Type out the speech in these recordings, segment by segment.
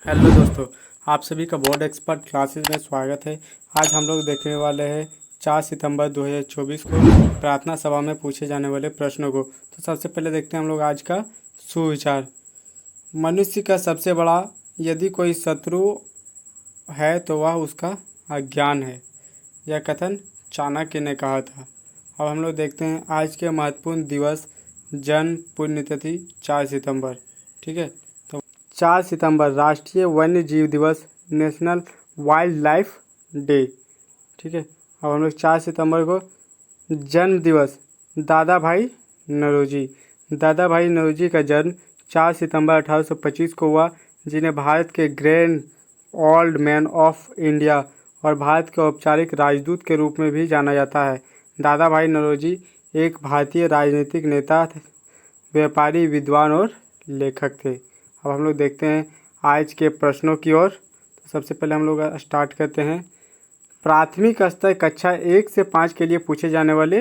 Hello दोस्तों, आप सभी का बोर्ड एक्सपर्ट क्लासेस में स्वागत है। आज हम लोग देखने वाले हैं 4 सितंबर 2024 को प्रार्थना सभा में पूछे जाने वाले प्रश्नों को। तो सबसे पहले देखते हैं हम लोग आज का सुविचार। मनुष्य का सबसे बड़ा यदि कोई शत्रु है तो वह उसका अज्ञान है। यह कथन चाणक्य ने कहा था। अब हम लोग देखते हैं आज के महत्वपूर्ण दिवस, जन्म, पुण्यतिथि 4 सितंबर। ठीक है, 4 सितंबर राष्ट्रीय वन्य जीव दिवस, नेशनल वाइल्ड लाइफ डे। ठीक है, अब हम लोग 4 सितंबर को जन्म दिवस, दादा भाई नौरोजी। दादा भाई नौरोजी का जन्म 4 सितंबर 1825 को हुआ, जिन्हें भारत के grand old man of India और भारत के औपचारिक राजदूत के रूप में भी जाना जाता है। दादा भाई नौरोजी एक भारतीय राजनीतिक नेता, व्यापारी, विद्वान और लेखक थे। अब हम लोग देखते हैं आज के प्रश्नों की ओर। तो सबसे पहले हम लोग स्टार्ट करते हैं प्राथमिक स्तर कक्षा 1 से 5 के लिए पूछे जाने वाले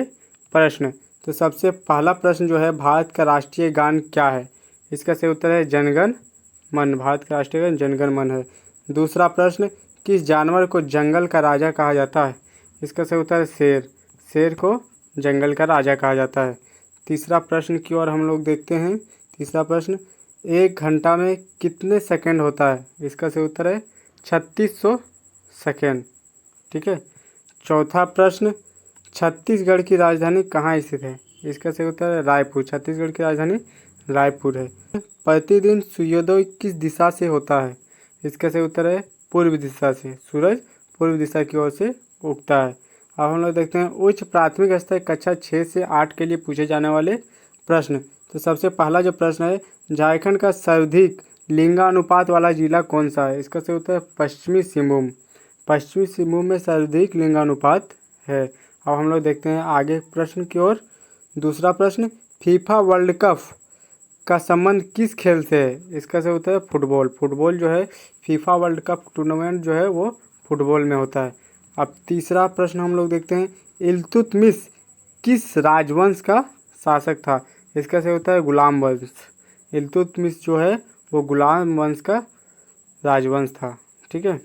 प्रश्न। तो सबसे पहला प्रश्न जो है, भारत का राष्ट्रीय गान क्या है? इसका सही उत्तर है जनगण मन। भारत का राष्ट्रीय गान जनगण मन है। दूसरा प्रश्न, किस जानवर को जंगल का राजा कहा जाता है? इसका सही उत्तर है शेर। शेर को जंगल का राजा कहा जाता है। तीसरा प्रश्न की ओर हम लोग देखते हैं। तीसरा प्रश्न, 1 घंटा में कितने सेकंड होता है? इसका सही उत्तर है 3600 सेकंड। ठीक है। चौथा प्रश्न, छत्तीसगढ़ की राजधानी कहाँ स्थित है? इसका सही उत्तर है रायपुर। छत्तीसगढ़ की राजधानी रायपुर है। प्रतिदिन सूर्योदय किस दिशा से होता है? इसका सही उत्तर है पूर्व दिशा से। सूरज पूर्व दिशा की ओर से उगता है। अब हम लोग देखते हैं उच्च प्राथमिक स्तर कक्षा 6 से 8 के लिए पूछे जाने वाले प्रश्न। तो सबसे पहला जो प्रश्न है, झारखंड का सर्वाधिक लिंगानुपात वाला जिला कौन सा है? इसका सही उत्तर है पश्चिमी सिंहभूम। पश्चिमी सिंहभूम में सर्वाधिक लिंगानुपात है। अब हम लोग देखते हैं आगे प्रश्न की ओर। दूसरा प्रश्न, फीफा वर्ल्ड कप का संबंध किस खेल से है? इसका सही उत्तर है फुटबॉल। फुटबॉल जो है, फीफा वर्ल्ड कप टूर्नामेंट जो है वो फुटबॉल में होता है। अब तीसरा प्रश्न हम लोग देखते हैं, इल्तुतमिश किस राजवंश का शासक था? इसका सही उत्तर है गुलाम वंश। इल्तुतमिश जो है वो गुलाम वंश का राजवंश था। ठीक है।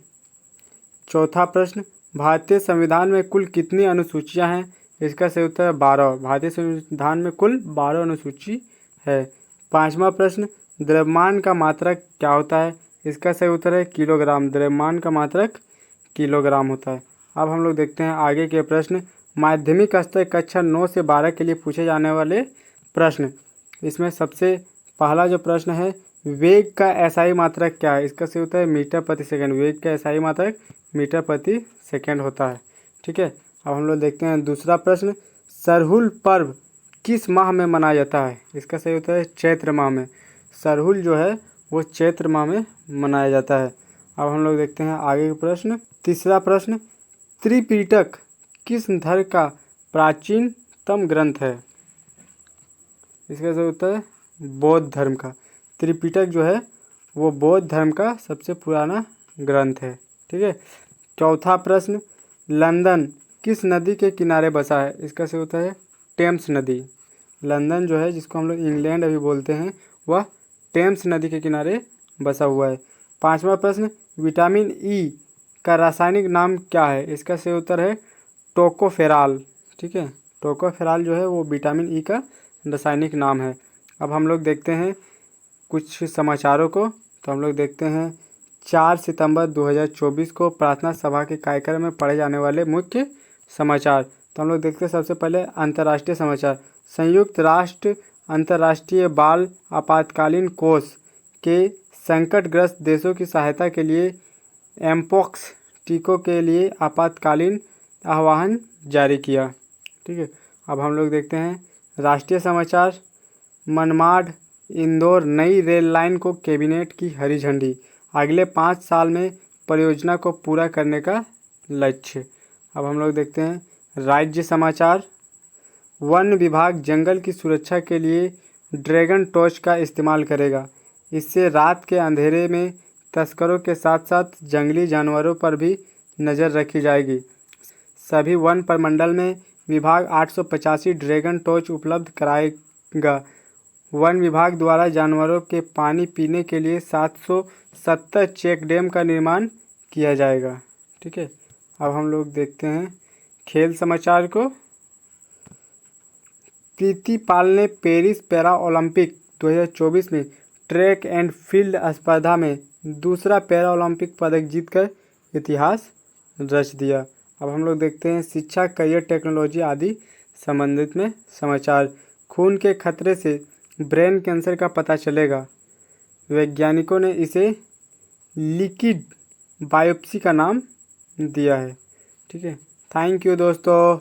चौथा प्रश्न, भारतीय संविधान में कुल कितनी अनुसूचियां हैं? इसका सही उत्तर है 12। भारतीय संविधान में कुल 12 अनुसूची है। पांचवा प्रश्न, द्रव्यमान का मात्रक क्या होता है? इसका सही उत्तर है किलोग्राम। द्रव्यमान का मात्रक किलोग्राम होता है। अब हम लोग देखते हैं आगे के प्रश्न, माध्यमिक स्तर कक्षा 9 से 12 के लिए पूछे जाने वाले प्रश्न। इसमें सबसे पहला जो प्रश्न है, वेग का एसआई मात्रक क्या है? इसका सही उत्तर है मीटर प्रति सेकंड। वेग का एसआई मात्रक मीटर प्रति सेकंड होता है। ठीक है। अब हम लोग देखते हैं दूसरा प्रश्न, सरहुल पर्व किस माह में मनाया जाता है? इसका सही उत्तर है चैत्र माह में। सरहुल जो है वो चैत्र माह में मनाया जाता है। अब हम लोग देखते हैं आगे के प्रश्न। तीसरा प्रश्न, त्रिपिटक किस धर्म का प्राचीनतम ग्रंथ है? इसका सही उत्तर है बौद्ध धर्म का। त्रिपिटक जो है वो बौद्ध धर्म का सबसे पुराना ग्रंथ है। ठीक है। चौथा प्रश्न, लंदन किस नदी के किनारे बसा है? इसका सही उत्तर है टेम्स नदी। लंदन जो है, जिसको हम लोग इंग्लैंड अभी बोलते हैं, वह टेम्स नदी के किनारे बसा हुआ है। पांचवा प्रश्न, विटामिन ई का रासायनिक नाम क्या है? इसका सही उत्तर है टोकोफेराल। ठीक है। टोकोफेराल जो है वो विटामिन ई का रासायनिक नाम है। अब हम लोग देखते हैं कुछ समाचारों को। तो हम लोग देखते हैं 4 सितंबर 2024 को प्रार्थना सभा के कार्यक्रम में पढ़े जाने वाले मुख्य समाचार। तो हम लोग देखते हैं सबसे पहले अंतर्राष्ट्रीय समाचार। संयुक्त राष्ट्र अंतर्राष्ट्रीय बाल आपातकालीन कोष के संकटग्रस्त देशों की सहायता के लिए एमपॉक्स टीकों के लिए आपातकालीन आह्वान जारी किया। ठीक है। अब हम लोग देखते हैं राष्ट्रीय समाचार। मनमाड इंदौर नई रेल लाइन को कैबिनेट की हरी झंडी, अगले 5 साल में परियोजना को पूरा करने का लक्ष्य। अब हम लोग देखते हैं राज्य समाचार। वन विभाग जंगल की सुरक्षा के लिए ड्रैगन टॉर्च का इस्तेमाल करेगा। इससे रात के अंधेरे में तस्करों के साथ साथ जंगली जानवरों पर भी नज़र रखी जाएगी। सभी वन प्रमंडल में विभाग 885 ड्रैगन टॉर्च उपलब्ध कराएगा। वन विभाग द्वारा जानवरों के पानी पीने के लिए 770 चेक डैम का निर्माण किया जाएगा। ठीक है, अब हम लोग देखते हैं खेल समाचार को। प्रीति पाल ने पेरिस पैरा ओलंपिक 2024 में ट्रैक एंड फील्ड स्पर्धा में दूसरा पैरा ओलंपिक पदक जीतकर इतिहास रच दिया। अब हम लोग देखते हैं शिक्षा, करियर, टेक्नोलॉजी आदि संबंधित में समाचार। खून के खतरे से ब्रेन कैंसर का पता चलेगा। वैज्ञानिकों ने इसे लिक्विड बायोप्सी का नाम दिया है। ठीक है, थैंक यू दोस्तों।